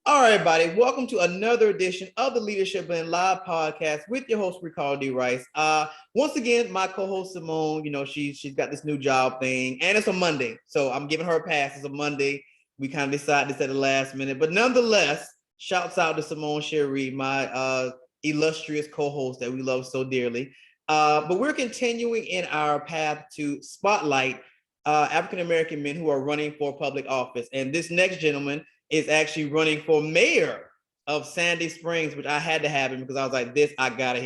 All right, everybody, welcome to another edition of the Leadership Blend Live podcast with your host, Ricardo D. Rice. Once again, my co-host Simone, she's got this new job thing, and it's a Monday, so I'm giving her a pass. It's a Monday. We kind of decided this at the last minute, but nonetheless, shouts out to Simone Cherie, my illustrious co-host that we love so dearly. But we're continuing in our path to spotlight African-American men who are running for public office. And this next gentleman is actually running for mayor of Sandy Springs, which I had to have him because I was like, I gotta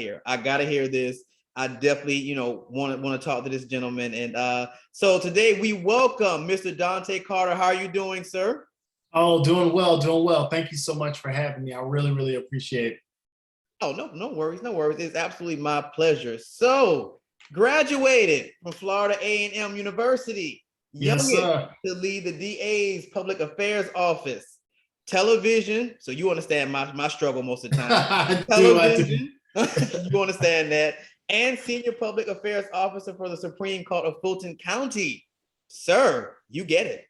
hear this. I definitely, want to talk to this gentleman. And so today we welcome Mr. Dontaye Carter. How are you doing, sir? Oh, doing well. Thank you so much for having me. I really appreciate it. Oh, no worries. It's absolutely my pleasure. So, graduated from Florida A&M University. Yes, sir. To lead the DA's public affairs office, television. So you understand my struggle most of the time. Television, you understand that, and senior public affairs officer for the Supreme Court of Fulton County. Sir, you get it.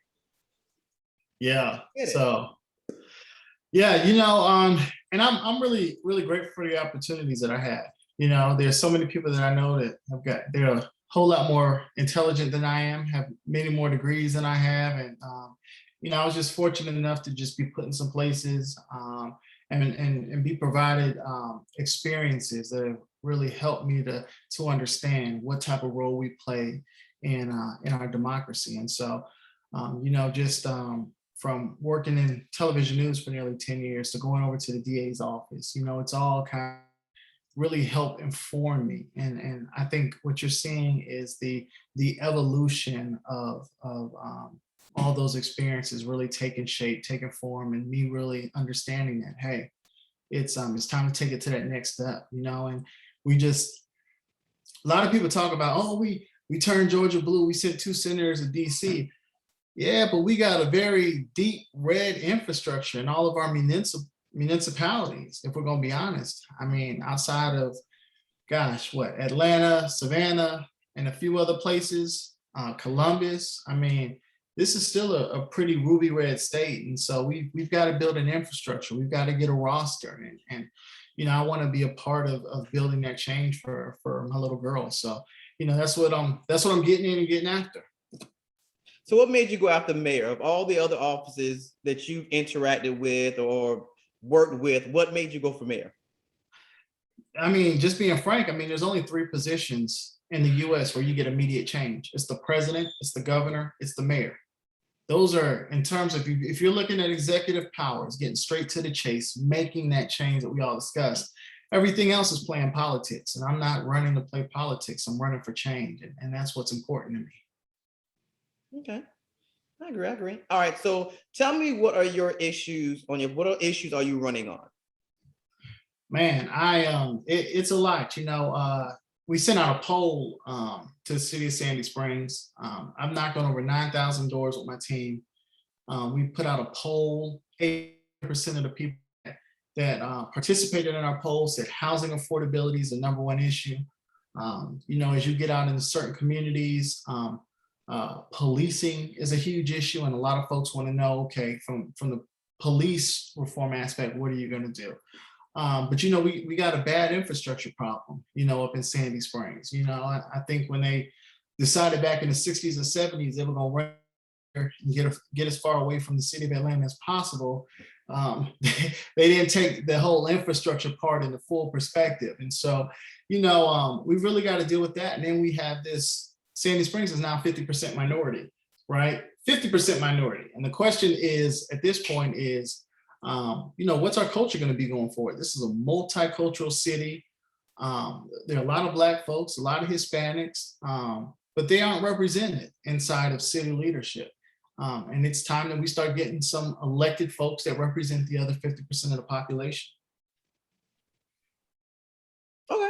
Yeah. So, yeah, and I'm really grateful for the opportunities that I had. There's so many people that I know that they're a whole lot more intelligent than I am, have many more degrees than I have. And, I was just fortunate enough to just be put in some places and be provided experiences that have really helped me to understand what type of role we play in our democracy. And so, from working in television news for nearly 10 years to going over to the DA's office, it's all kind of really helped inform me. And I think what you're seeing is the evolution of all those experiences really taking shape, taking form, and me really understanding that, hey, it's time to take it to that next step, and a lot of people talk about, oh, we turned Georgia blue, we sent 2 senators to DC. Yeah, but we got a very deep red infrastructure in all of our municipalities, if we're going to be honest. I mean, outside of, Atlanta, Savannah, and a few other places, Columbus. I mean, this is still a pretty ruby red state. And so we've got to build an infrastructure. We've got to get a roster. And I want to be a part of building that change for my little girl. So, that's what I'm getting in and getting after. So what made you go after mayor? Of all the other offices that you've interacted with or worked with, what made you go for mayor? I mean, just being frank, there's only 3 positions in the US where you get immediate change. It's the president, it's the governor, it's the mayor. Those are, in terms of, if you're looking at executive powers, getting straight to the chase, making that change that we all discussed, everything else is playing politics. And I'm not running to play politics, I'm running for change. And that's what's important to me. Okay, I agree. All right, so tell me, what are your issues what issues are you running on? Man, it's a lot. We sent out a poll to the city of Sandy Springs. I've knocked on over 9,000 doors with my team. We put out a poll. 80% of the people that participated in our poll said housing affordability is the #1 issue. As you get out into certain communities, policing is a huge issue, and a lot of folks want to know, okay, from the police reform aspect, what are you going to do? But we got a bad infrastructure problem, up in Sandy Springs. I think when they decided back in the 60s and 70s they were going to run and get as far away from the city of Atlanta as possible, they didn't take the whole infrastructure part into full perspective. And so, we really got to deal with that. And then we have this. Sandy Springs is now 50% minority, right? 50% minority. And the question is, at this point is, what's our culture going to be going forward? This is a multicultural city. There are a lot of Black folks, a lot of Hispanics, but they aren't represented inside of city leadership. And it's time that we start getting some elected folks that represent the other 50% of the population. Okay.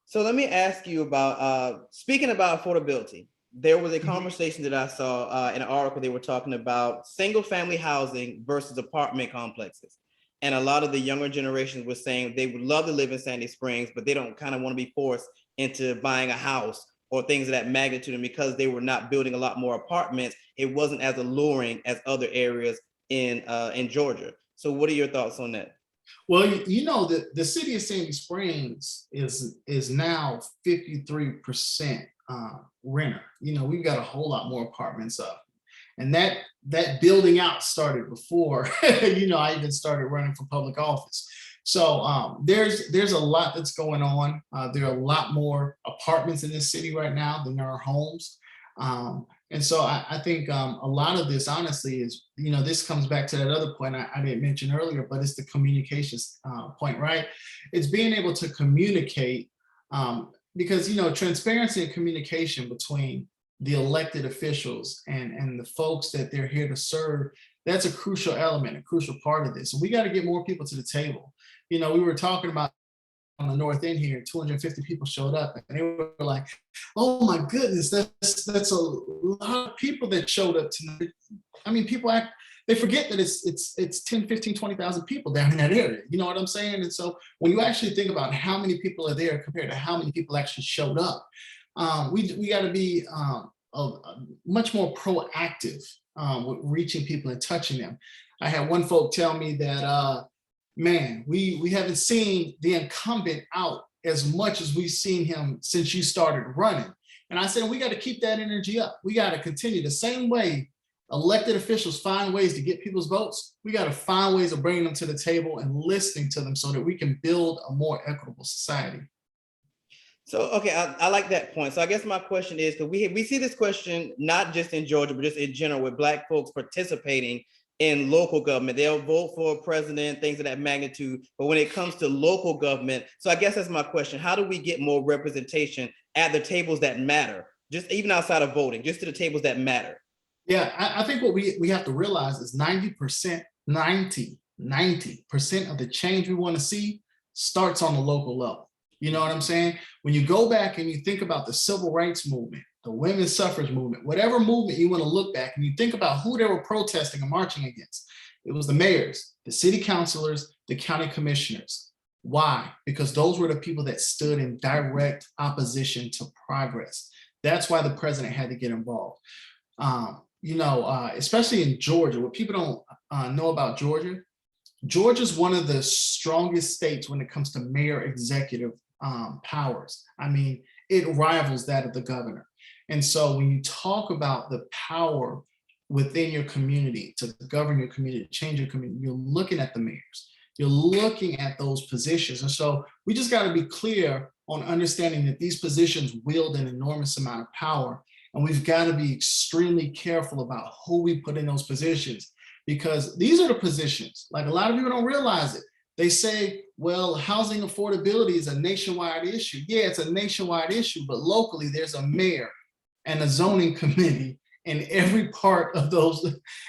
So let me ask you about, speaking about affordability, there was a conversation that I saw in an article. They were talking about single family housing versus apartment complexes. And a lot of the younger generations were saying they would love to live in Sandy Springs, but they don't kind of want to be forced into buying a house or things of that magnitude. And because they were not building a lot more apartments, it wasn't as alluring as other areas in Georgia. So what are your thoughts on that? Well, the city of Sandy Springs is now 53% renter. We've got a whole lot more apartments up, and that building out started before I even started running for public office. So there's a lot that's going on. There are a lot more apartments in this city right now than there are homes. And so I think a lot of this, honestly, is, this comes back to that other point I didn't mention earlier, but it's the communications point, right? It's being able to communicate because, transparency and communication between the elected officials and the folks that they're here to serve, that's a crucial element, a crucial part of this. And we got to get more people to the table. We were talking about on the north end here, 250 people showed up, and they were like, "Oh my goodness, that's a lot of people that showed up tonight." I mean, they forget that it's 10, 15, 20,000 people down in that area. You know what I'm saying? And so when you actually think about how many people are there compared to how many people actually showed up, we got to be much more proactive with reaching people and touching them. I had one folk tell me that, man, we haven't seen the incumbent out as much as we've seen him since you started running. And I said, we got to keep that energy up. We got to continue the same way elected officials find ways to get people's votes. We got to find ways of bringing them to the table and listening to them so that we can build a more equitable society. So, okay, I like that point. So I guess my question is, because we see this question not just in Georgia, but just in general with Black folks participating in local government. They'll vote for a president, things of that magnitude. But when it comes to local government, so I guess that's my question. How do we get more representation at the tables that matter, just even outside of voting, just to the tables that matter? Yeah, I think what we have to realize is 90% of the change we want to see starts on the local level. You know what I'm saying? When you go back and you think about the civil rights movement, the women's suffrage movement, whatever movement you want to look back and you think about who they were protesting and marching against, it was the mayors, the city councilors, the county commissioners. Why? Because those were the people that stood in direct opposition to progress. That's why the president had to get involved. Especially in Georgia, what people don't know about Georgia's one of the strongest states when it comes to mayor executive powers. I mean, it rivals that of the governor. And so when you talk about the power within your community to govern your community, change your community, you're looking at the mayors, you're looking at those positions. And so we just got to be clear on understanding that these positions wield an enormous amount of power. And we've got to be extremely careful about who we put in those positions, because these are the positions, like a lot of people don't realize it. They say, well, housing affordability is a nationwide issue. Yeah, it's a nationwide issue, but locally there's a mayor and a zoning committee in every part of those,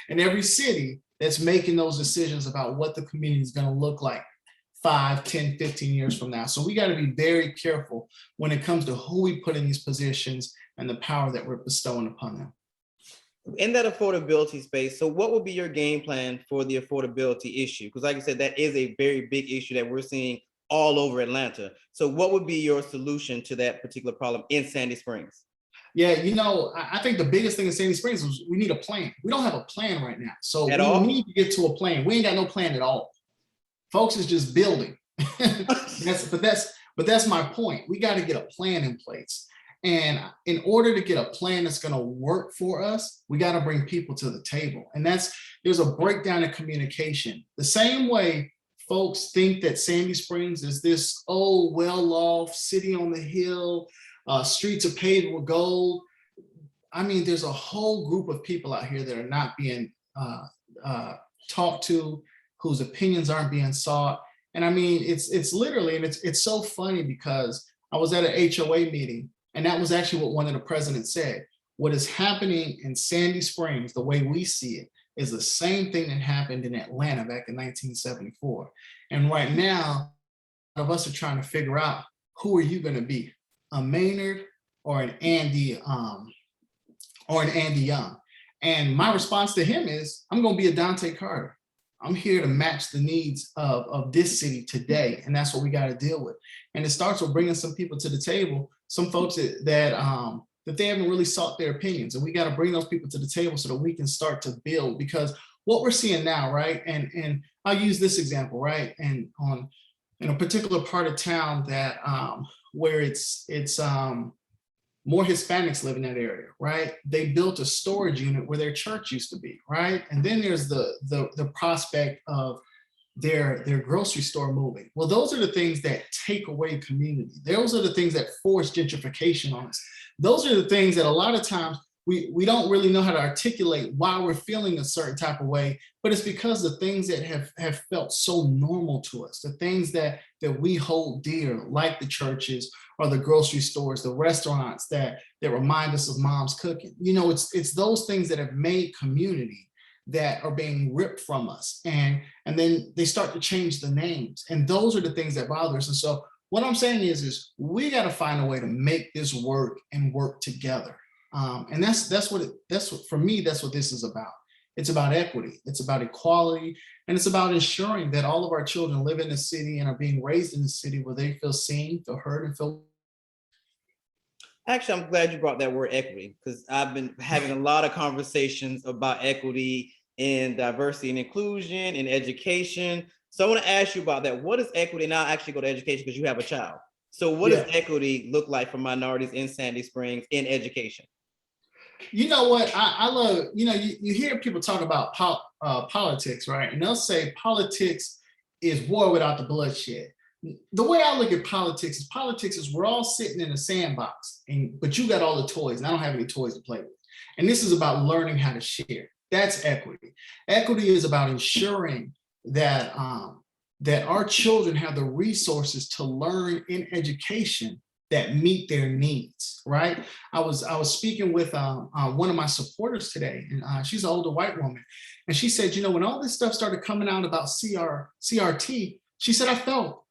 in every city that's making those decisions about what the community is going to look like 5, 10, 15 years from now. So we got to be very careful when it comes to who we put in these positions and the power that we're bestowing upon them. In that affordability space, so what would be your game plan for the affordability issue? Because like I said, that is a very big issue that we're seeing all over Atlanta. So what would be your solution to that particular problem in Sandy Springs? Yeah, I think the biggest thing in Sandy Springs is we need a plan. We don't have a plan right now. So we need to get to a plan. We ain't got no plan at all. Folks is just building. But that's my point. We got to get a plan in place. And in order to get a plan that's going to work for us, we got to bring people to the table. And there's a breakdown in communication. The same way folks think that Sandy Springs is this old, well-off city on the hill, streets are paved with gold. I mean, there's a whole group of people out here that are not being talked to, whose opinions aren't being sought. And I mean, it's literally, and it's so funny because I was at an HOA meeting, and that was actually what one of the presidents said. What is happening in Sandy Springs, the way we see it, is the same thing that happened in Atlanta back in 1974. And right now, a lot of us are trying to figure out, who are you going to be, a Maynard or an Andy Young? And my response to him is, I'm going to be a Dontaye Carter. I'm here to match the needs of this city today. And that's what we got to deal with. And it starts with bringing some people to the table, some folks that they haven't really sought their opinions. And we got to bring those people to the table so that we can start to build, because what we're seeing now, right? And I'll use this example, right? And on in a particular part of town that where it's more Hispanics live in that area, right? They built a storage unit where their church used to be, right? And then there's the prospect of their grocery store moving. Well, those are the things that take away community. Those are the things that force gentrification on us. Those are the things that a lot of times we don't really know how to articulate why we're feeling a certain type of way, but it's because the things that have felt so normal to us, the things that we hold dear, like the churches or the grocery stores, the restaurants that remind us of mom's cooking. You know, it's those things that have made community that are being ripped from us. And then they start to change the names. And those are the things that bother us. And so what I'm saying is we got to find a way to make this work and work together. And that's what for me, that's what this is about. It's about equity, it's about equality, and it's about ensuring that all of our children live in the city and are being raised in the city where they feel seen, feel heard, and feel. Actually, I'm glad you brought that word equity, because I've been having a lot of conversations about equity and diversity and inclusion in education. So I want to ask you about that. What is equity? And I'll actually go to education because you have a child. So what does equity look like for minorities in Sandy Springs in education? You know what? I love, you hear people talk about politics, right? And they'll say politics is war without the bloodshed. The way I look at politics is we're all sitting in a sandbox, but you got all the toys, and I don't have any toys to play with. And this is about learning how to share. That's equity. Equity is about ensuring that that our children have the resources to learn in education that meet their needs, right? I was speaking with one of my supporters today, and she's an older white woman, and she said, when all this stuff started coming out about CRT, she said, I felt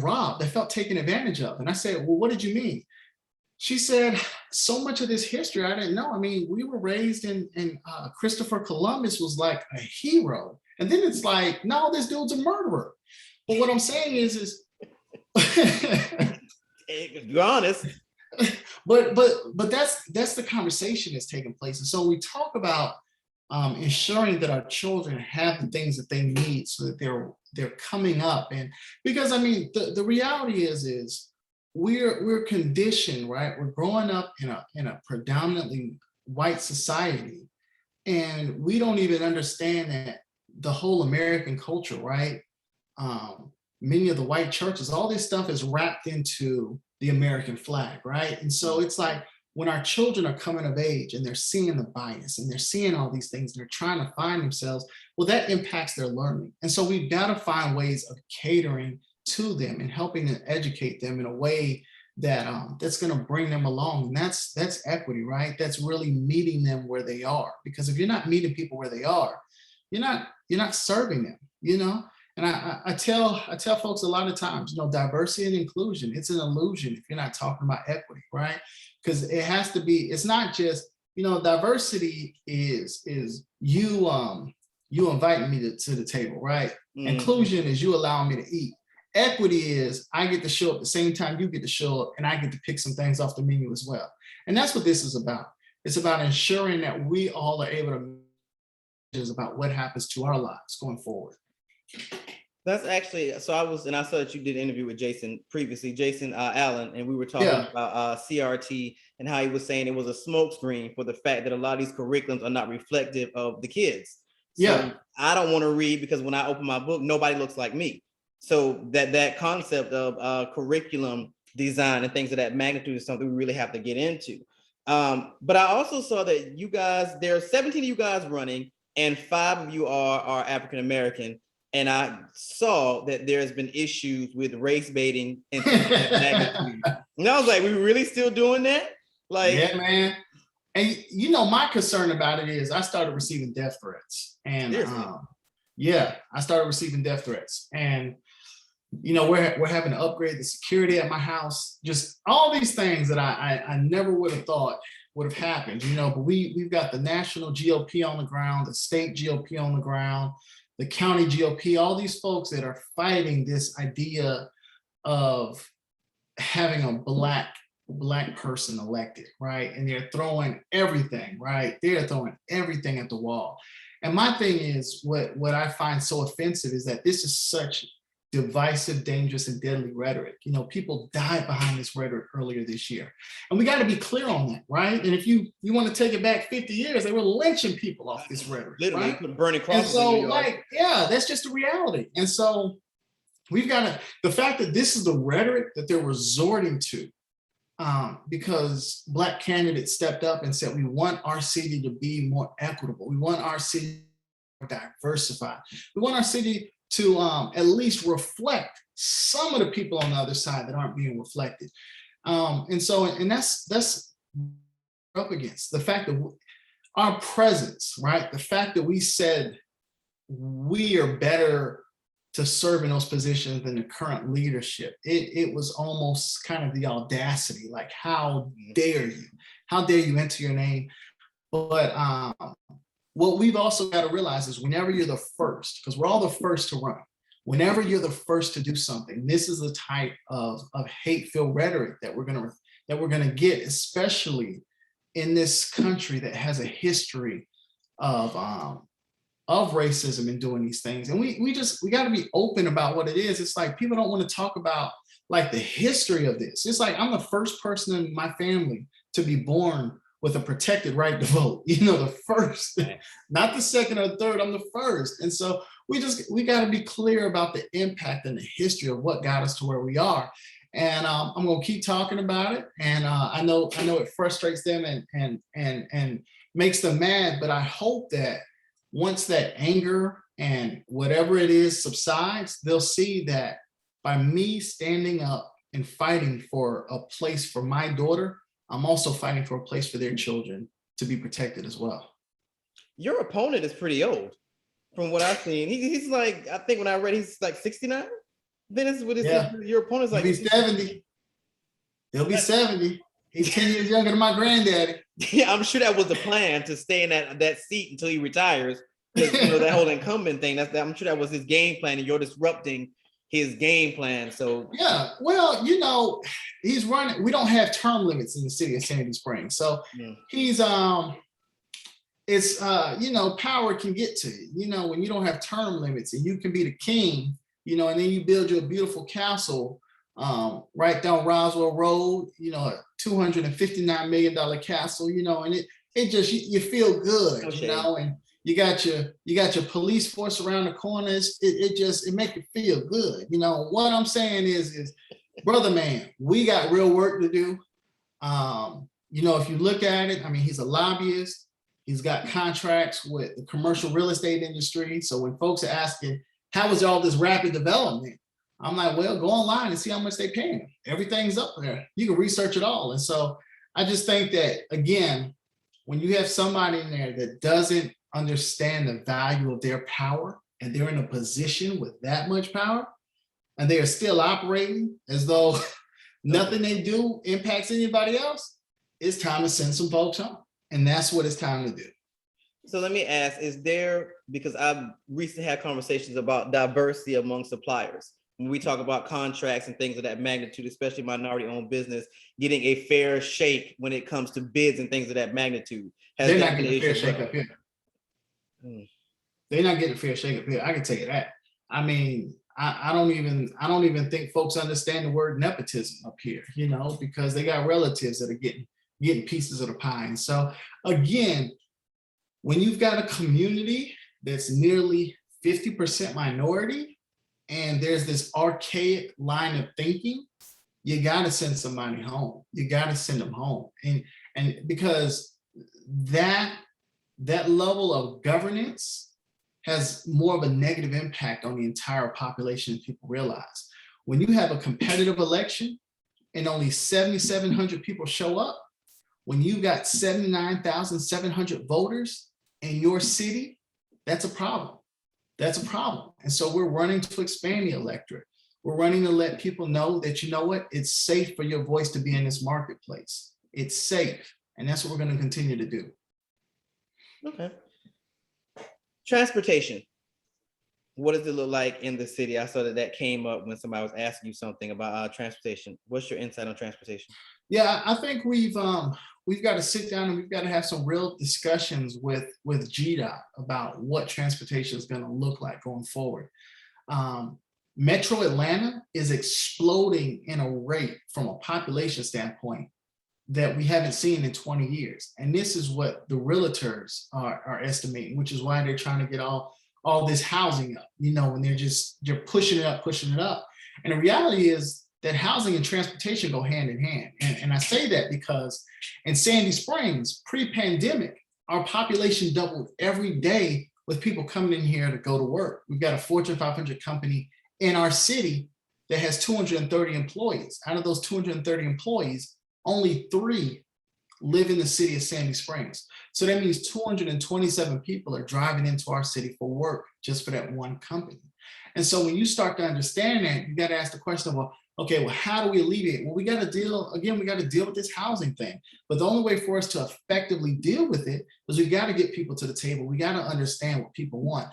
robbed, I felt taken advantage of. And I said, well, what did you mean? She said, so much of this history I didn't know. I mean, we were raised in Christopher Columbus was like a hero, and then it's like, no, this dude's a murderer. But what I'm saying is Be honest. But that's the conversation that's taking place. And so we talk about ensuring that our children have the things that they need so that they're coming up. And because I mean the reality is we're conditioned, right? We're growing up in a predominantly white society, and we don't even understand that the whole American culture, right? Many of the white churches, all this stuff is wrapped into the American flag, right? And so it's like when our children are coming of age and they're seeing the bias and they're seeing all these things, and they're trying to find themselves, well, that impacts their learning. And so we've got to find ways of catering to them and helping to educate them in a way that that's going to bring them along. And that's equity, right? That's really meeting them where they are. Because if you're not meeting people where they are, you're not serving them, And I tell folks a lot of times, diversity and inclusion, it's an illusion if you're not talking about equity, right? Because it has to be, it's not just, diversity is you inviting me to the table, right? Mm. Inclusion is you allowing me to eat. Equity is I get to show up the same time you get to show up, and I get to pick some things off the menu as well. And that's what this is about. It's about ensuring that we all are able to about what happens to our lives going forward. That's actually, I saw that you did an interview with Jason previously, Jason Allen, and we were talking about CRT and how he was saying it was a smokescreen for the fact that a lot of these curriculums are not reflective of the kids. So I don't want to read because when I open my book, nobody looks like me. So that concept of curriculum design and things of that magnitude is something we really have to get into. But I also saw that there are 17 of you guys running, and 5 of you are African American. And I saw that there's been issues with race baiting and things of that magnitude. And I was like, we really still doing that? Like, yeah, man. And my concern about it is I started receiving death threats. And I started receiving death threats. And we're having to upgrade the security at my house. Just all these things that I never would have thought would have happened, but we've got the national GOP on the ground, the state GOP on the ground, the county GOP, all these folks that are fighting this idea of having a black person elected, right? And they're throwing everything, right? They're throwing everything at the wall. And my thing is, what I find so offensive is that this is such divisive, dangerous, and deadly rhetoric. You know, people died behind this rhetoric earlier this year. And we got to be clear on that, right? And if you want to take it back 50 years, they were lynching people off this rhetoric. Literally right? put burning crosses and so, in your yard. like, yeah, that's just the reality. And so we've got to, the fact that this is the rhetoric that they're resorting to, because Black candidates stepped up and said, we want our city to be more equitable. We want our city to diversify. We want our city to at least reflect some of the people on the other side that aren't being reflected. And that's up against the fact that our presence, right? The fact that we said we are better to serve in those positions than the current leadership. It was almost kind of the audacity, like, how dare you? How dare you enter your name? But what we've also got to realize is whenever you're the first, because we're all the first to run, whenever you're the first to do something, this is the type of hate-filled rhetoric that we're gonna get, especially in this country that has a history of racism and doing these things. And we got to be open about what it is. It's like people don't want to talk about like the history of this. It's like I'm the first person in my family to be born with a protected right to vote. You know, the first, not the second or third, I'm the first. And so we got to be clear about the impact and the history of what got us to where we are. And I'm going to keep talking about it. And I know it frustrates them and makes them mad, but I hope that once that anger and whatever it is subsides, they'll see that by me standing up and fighting for a place for my daughter, I'm also fighting for a place for their children to be protected as well. Your opponent is pretty old from what I've seen. He's like, I think when I read, he's like 69. Then it's what your opponent's like. He'll be 70. He'll be 70. He's 10 years younger than my granddaddy. Yeah, I'm sure that was the plan, to stay in that seat until he retires. Because that whole incumbent thing, I'm sure that was his game plan, and you're disrupting his game plan. So yeah, well, he's running. We don't have term limits in the city of Sandy Springs, so he's it's power can get to you. When you don't have term limits and you can be the king, and then you build you a beautiful castle right down Roswell Road, a $259 million castle, and it just you feel good, and you got your police force around the corners. It makes you feel good. What I'm saying is brother man, we got real work to do. If you look at it, I mean, he's a lobbyist. He's got contracts with the commercial real estate industry. So when folks are asking, how was all this rapid development? I'm like, well, go online and see how much they pay him. Everything's up there. You can research it all. And so I just think that, again, when you have somebody in there that doesn't understand the value of their power, and they're in a position with that much power, and they are still operating as though nothing they do impacts anybody else, it's time to send some folks home. And that's what it's time to do. So let me ask, because I've recently had conversations about diversity among suppliers. When we talk about contracts and things of that magnitude, especially minority-owned business, getting a fair shake when it comes to bids and things of that magnitude. They're not getting a fair shake up here. They're not getting a fair shake up here. I can tell you that. I mean, I don't even think folks understand the word nepotism up here, because they got relatives that are getting pieces of the pie. And so again, when you've got a community that's nearly 50% minority, and there's this archaic line of thinking, you got to send somebody home. You got to send them home. And because that level of governance has more of a negative impact on the entire population than people realize. When you have a competitive election and only 7,700 people show up, when you've got 79,700 voters in your city, that's a problem. That's a problem. And so we're running to expand the electorate. We're running to let people know that, it's safe for your voice to be in this marketplace. It's safe. And that's what we're going to continue to do. Okay. Transportation. What does it look like in the city? I saw that came up when somebody was asking you something about transportation. What's your insight on transportation? Yeah, I think we've got to sit down and we've got to have some real discussions with GDOT about what transportation is going to look like going forward. Um, Metro Atlanta is exploding in a rate from a population standpoint that we haven't seen in 20 years. And this is what the realtors are estimating, which is why they're trying to get all this housing up, when they're pushing it up, pushing it up. And the reality is that housing and transportation go hand in hand. And I say that because in Sandy Springs, pre-pandemic, our population doubled every day with people coming in here to go to work. We've got a Fortune 500 company in our city that has 230 employees. Out of those 230 employees, only 3 live in the city of Sandy Springs. So that means 227 people are driving into our city for work just for that one company. And so when you start to understand that, you got to ask the question of, well, okay, well, how do we alleviate? Well, we got to deal with this housing thing. But the only way for us to effectively deal with it is we got to get people to the table. We got to understand what people want.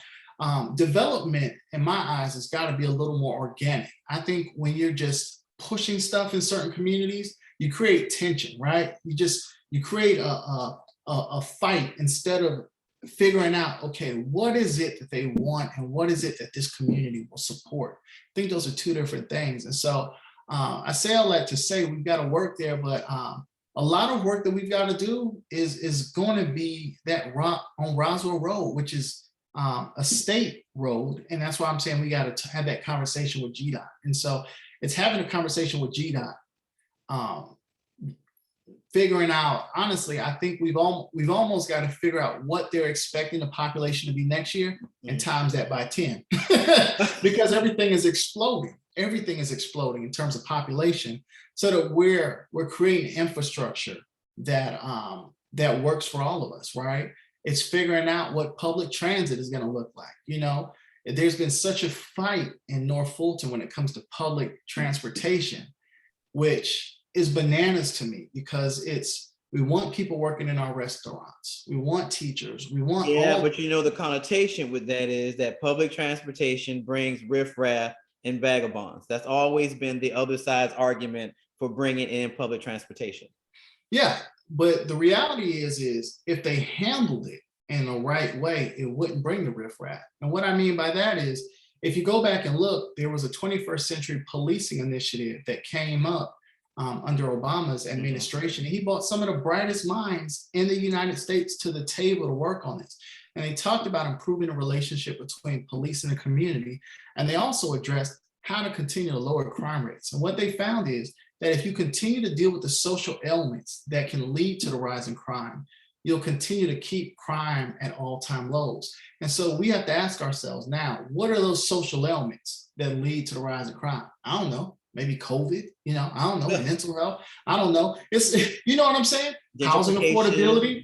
Development, in my eyes, has got to be a little more organic. I think when you're just pushing stuff in certain communities, you create tension, right? You create a fight instead of figuring out, okay, what is it that they want and what is it that this community will support? I think those are 2 different things. And so I say all that to say we've got to work there, but a lot of work that we've got to do is going to be that rock on Roswell Road, which is a state road. And that's why I'm saying we got to have that conversation with GDOT. And so it's having a conversation with GDOT, figuring out, honestly, I think we've almost got to figure out what they're expecting the population to be next year and times that by 10 because everything is exploding. Everything is exploding in terms of population, so that we're creating infrastructure that works for all of us, right? It's figuring out what public transit is going to look like. There's been such a fight in North Fulton when it comes to public transportation, which is bananas to me, because we want people working in our restaurants, we want teachers, we want but the connotation with that is that public transportation brings riffraff and vagabonds. That's always been the other side's argument for bringing in public transportation. Yeah, but the reality is if they handled it in the right way, it wouldn't bring the riffraff. And what I mean by that is, if you go back and look, there was a 21st century policing initiative that came up under Obama's administration. And he brought some of the brightest minds in the United States to the table to work on this. And they talked about improving the relationship between police and the community. And they also addressed how to continue to lower crime rates. And what they found is that if you continue to deal with the social elements that can lead to the rise in crime, you'll continue to keep crime at all-time lows. And so we have to ask ourselves now, what are those social elements that lead to the rise in crime? I don't know. Maybe COVID, I don't know, mental health. I don't know. It's, what I'm saying? Housing affordability.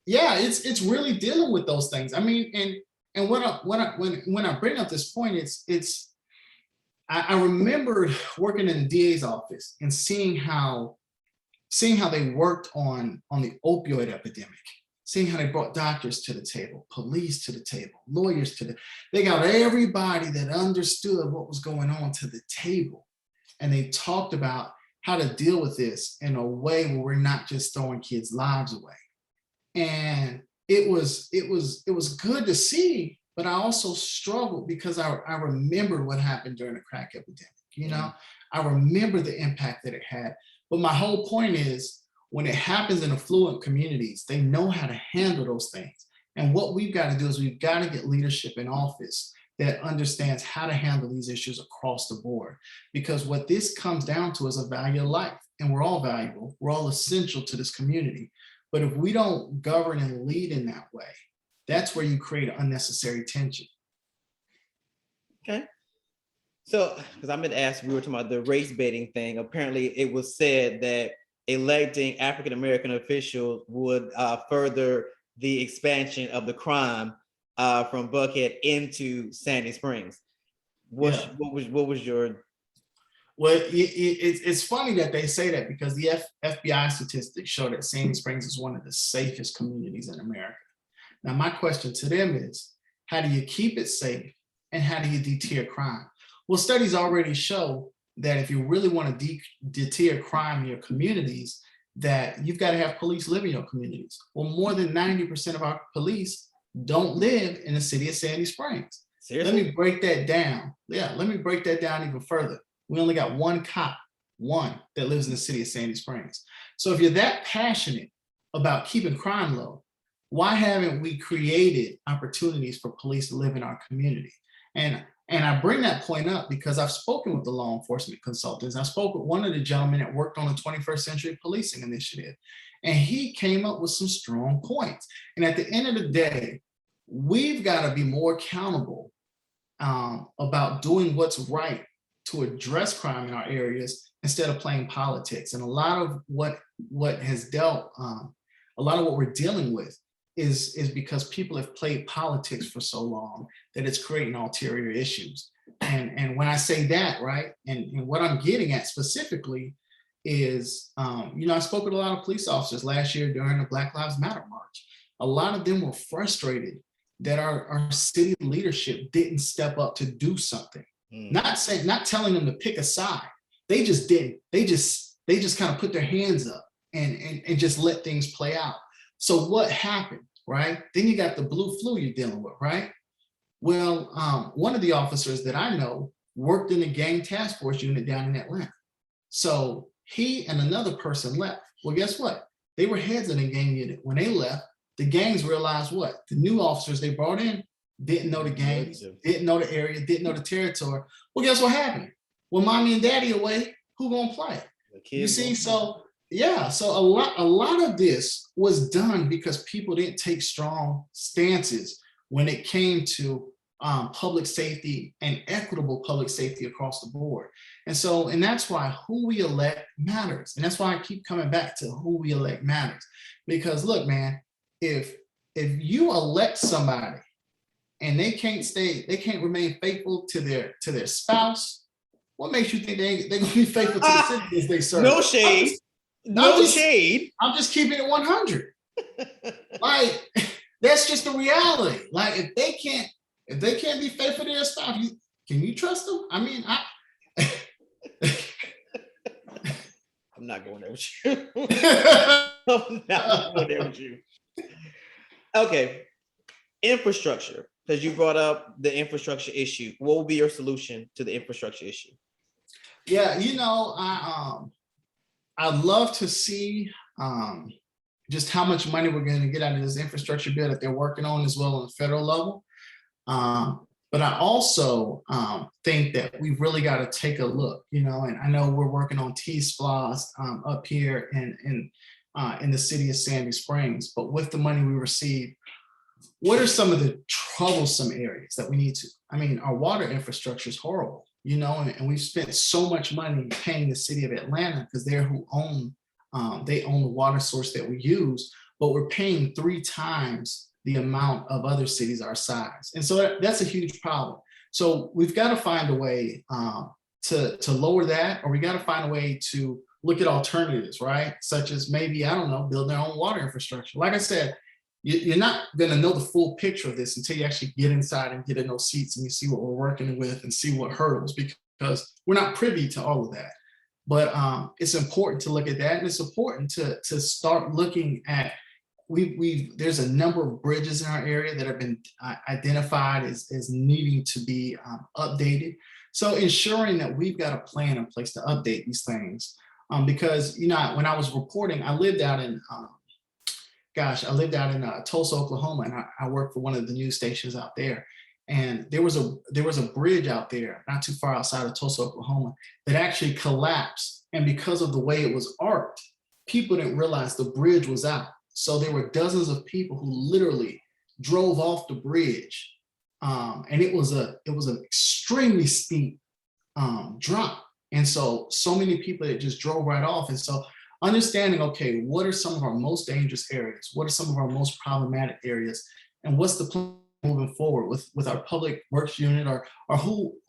Yeah, it's really dealing with those things. I mean, and when I bring up this point, I remember working in the DA's office and seeing how they worked on the opioid epidemic, seeing how they brought doctors to the table, police to the table, lawyers they got everybody that understood what was going on to the table. And they talked about how to deal with this in a way where we're not just throwing kids' lives away. And it was good to see, but I also struggled because I remembered what happened during the crack epidemic. I remember the impact that it had. But my whole point is, when it happens in affluent communities, they know how to handle those things. And what we've got to do is we've got to get leadership in office that understands how to handle these issues across the board. Because what this comes down to is a value of life. And we're all valuable. We're all essential to this community. But if we don't govern and lead in that way, that's where you create unnecessary tension. Okay. So, because I'm going to ask, we were talking about the race baiting thing. Apparently, it was said that electing African-American officials would further the expansion of the crime from Buckhead into Sandy Springs. What was your? Well, it's funny that they say that, because the FBI statistics show that Sandy Springs is one of the safest communities in America. Now, my question to them is, how do you keep it safe and how do you deter crime? Well, studies already show that if you really want to deter crime in your communities, that you've got to have police live in your communities. Well, more than 90% of our police don't live in the city of Sandy Springs. Seriously? Let me break that down. Yeah, let me break that down even further. We only got one cop, one that lives in the city of Sandy Springs. So if you're that passionate about keeping crime low, why haven't we created opportunities for police to live in our community? And I bring that point up because I've spoken with the law enforcement consultants. I spoke with one of the gentlemen that worked on the 21st Century Policing Initiative, and he came up with some strong points. And at the end of the day, we've got to be more accountable about doing what's right to address crime in our areas instead of playing politics. And a lot of what has dealt, a lot of what we're dealing with is because people have played politics for so long that it's creating ulterior issues. And when I say that, right, and what I'm getting at specifically is, I spoke with a lot of police officers last year during the Black Lives Matter March. A lot of them were frustrated that our city leadership didn't step up to do something. Not telling them to pick a side. They just didn't. They just kind of put their hands up and just let things play out. So what happened, right? Then you got the blue flu you're dealing with, right? Well, one of the officers that I know worked in the gang task force unit down in Atlanta. So he and another person left. Well, guess what? They were heads of the gang unit. When they left, the gangs realized what? The new officers they brought in didn't know the gangs, didn't know the area, didn't know the territory. Well, guess what happened? Well, mommy and daddy away, who gonna play? You see, so yeah, so a lot of this was done because people didn't take strong stances when it came to public safety and equitable public safety across the board. And that's why who we elect matters. And that's why I keep coming back to who we elect matters. Because look, man, if you elect somebody and they can't remain faithful to their spouse, what makes you think they're gonna be faithful to the citizens they serve? No shade. Shade. I'm just keeping it 100. Like, that's just the reality. Like, if they can't be faithful to their spouse, can you trust them? I mean, I'm not going there with you. I'm not going there with you. Okay, infrastructure, because you brought up the infrastructure issue. What will be your solution to the infrastructure issue? Yeah, I'd love to see just how much money we're going to get out of this infrastructure bill that they're working on as well on the federal level. But I also think that we've really got to take a look, and I know we're working on T-SPLOST up here in the city of Sandy Springs, but with the money we receive, what are some of the troublesome areas that we need to? I mean, our water infrastructure is horrible, and we've spent so much money paying the city of Atlanta because they own the water source that we use, but we're paying 3 times the amount of other cities our size. And so that's a huge problem. So we've got to find a way to lower that, or we got to find a way to look at alternatives, right? Such as maybe, I don't know, build their own water infrastructure. Like I said, you're not going to know the full picture of this until you actually get inside and get in those seats and you see what we're working with and see what hurdles, because we're not privy to all of that. But it's important to look at that, and it's important to start looking at. There's a number of bridges in our area that have been identified as needing to be updated. So ensuring that we've got a plan in place to update these things, because when I was reporting, I lived out in Tulsa, Oklahoma, and I worked for one of the news stations out there. And there was a bridge out there, not too far outside of Tulsa, Oklahoma, that actually collapsed. And because of the way it was arced, people didn't realize the bridge was out. So there were dozens of people who literally drove off the bridge, and it was an extremely steep drop. And so many people that just drove right off. And so understanding, okay, what are some of our most dangerous areas? What are some of our most problematic areas? And what's the plan moving forward with our public works unit or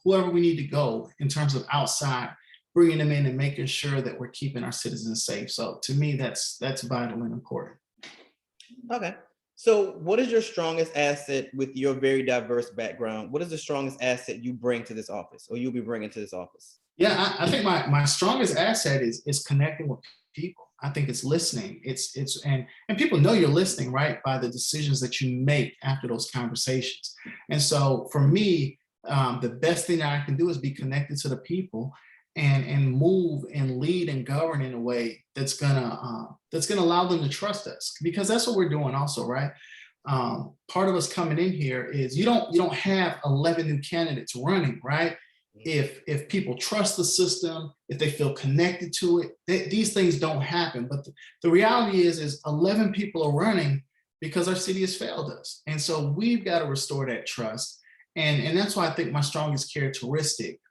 whoever we need to go in terms of outside, bringing them in and making sure that we're keeping our citizens safe. So to me, that's vital and important. Okay. So what is your strongest asset with your very diverse background? What is the strongest asset you bring to this office, or you'll be bringing to this office? Yeah, I think my strongest asset is connecting with people. I think it's listening. And people know you're listening, right, by the decisions that you make after those conversations. And so for me, the best thing that I can do is be connected to the people and move and lead and govern in a way that's gonna allow them to trust us, because that's what we're doing also, right? Part of us coming in here is you don't have 11 new candidates running, right? If people trust the system, if they feel connected to it, these things don't happen. But the reality is 11 people are running because our city has failed us, and so we've got to restore that trust. And that's why I think my strongest characteristic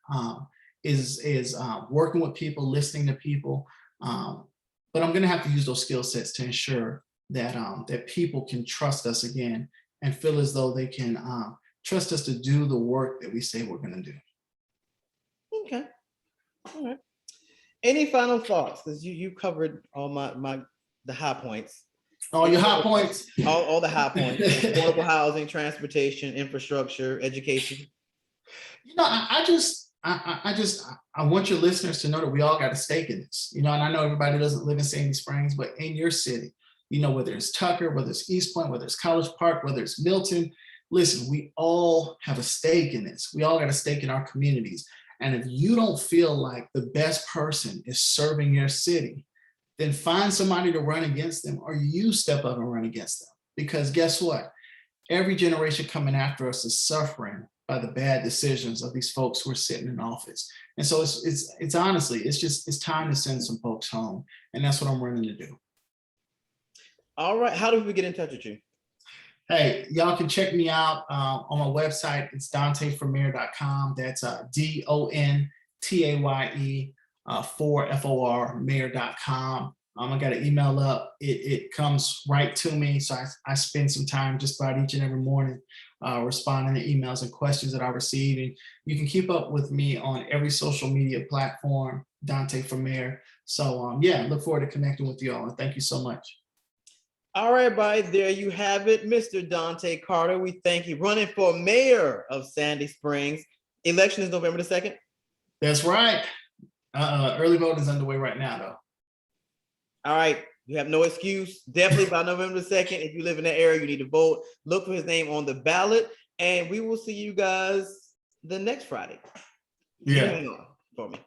is working with people, listening to people. But I'm going to have to use those skill sets to ensure that people can trust us again and feel as though they can trust us to do the work that we say we're going to do. Okay. All right. Any final thoughts? Because you covered all the high points. All your high points. All the high points. Affordable housing, transportation, infrastructure, education. I want your listeners to know that we all got a stake in this. And I know everybody doesn't live in Sandy Springs, but in your city, whether it's Tucker, whether it's East Point, whether it's College Park, whether it's Milton, listen, we all have a stake in this. We all got a stake in our communities. And if you don't feel like the best person is serving your city, then find somebody to run against them, or you step up and run against them. Because guess what? Every generation coming after us is suffering by the bad decisions of these folks who are sitting in office. And so it's honestly, it's time to send some folks home. And that's what I'm running to do. All right. How do we get in touch with you? Hey, y'all can check me out on my website. It's DontayeForMayor.com. That's DONTAYE for mayor.com. I got an email up. It comes right to me. So I spend some time just about each and every morning responding to emails and questions that I receive. And you can keep up with me on every social media platform, Dontaye for Mayor. So look forward to connecting with you all. And thank you so much. All right, everybody, there you have it. Mr. Dontaye Carter, we thank you. Running for mayor of Sandy Springs. Election is November the 2nd. That's right. Early voting is underway right now, though. All right. You have no excuse. Definitely by November the 2nd, if you live in the area, you need to vote. Look for his name on the ballot. And we will see you guys the next Friday. Yeah. Hang on for me.